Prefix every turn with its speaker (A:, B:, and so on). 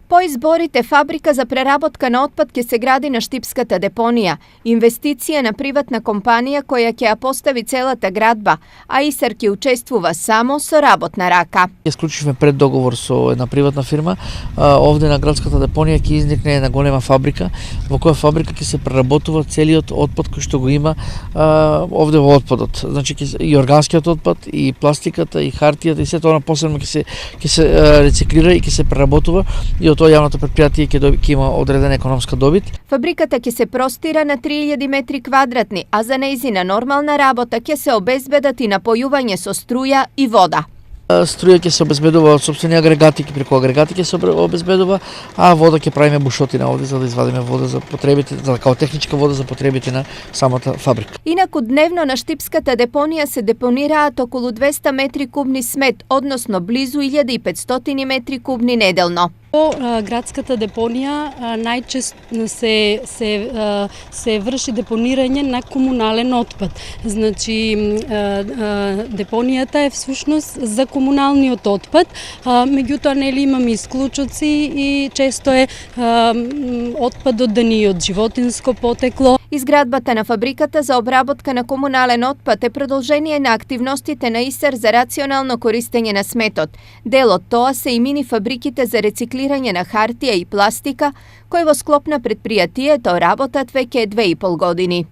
A: По изборите фабрика за преработка на отпад ќе се гради на Штипската депонија. Инвестиција на приватна компанија која ќе ја постави целата градба, а ИСЕР ќе учествува само со работна рака.
B: Склучивме преддоговор со една приватна фирма. Овде на градската депонија ќе изникне една голема фабрика, во која фабрика ќе се преработува целиот отпад кој што го има овде во отпадот. Значи и органскиот отпад, и пластиката, и хартијата, и сето она посебно ќе се рециклира и ќе се преработува и тоа јавното предпријатие ќе има одредена економска добит.
A: Фабриката ќе се простира на 3000 метри квадратни, а за нејзина нормална работа ќе се обезбедат и напојување со струја и вода.
B: Струја ќе се обезбедува од сопствени агрегати, преку агрегати ќе се обезбедува, а вода ќе правиме бушотина овде за да извадиме вода за потребите, као техничка вода за потребите на самата фабрика.
A: Инаку дневно на Штипската депонија се депонираат околу 200 метри кубни смет, односно близу 1500 метри кубни неделно.
C: По градската депонија најчесто се врши депонирање на комунален отпад. Значи депонијата е всушност за комуналниот отпад, меѓутоа нели имаме исклучоци и често е отпадот да ни од животинско потекло.
A: Изградбата на фабриката за обработка на комунален отпад е продолжение на активностите на ИСЕР за рационално користење на сметот. Дел од тоа се и мини фабриките за рециклирање на хартија и пластика, кои во склоп на предпријатието работат веќе 2,5 години.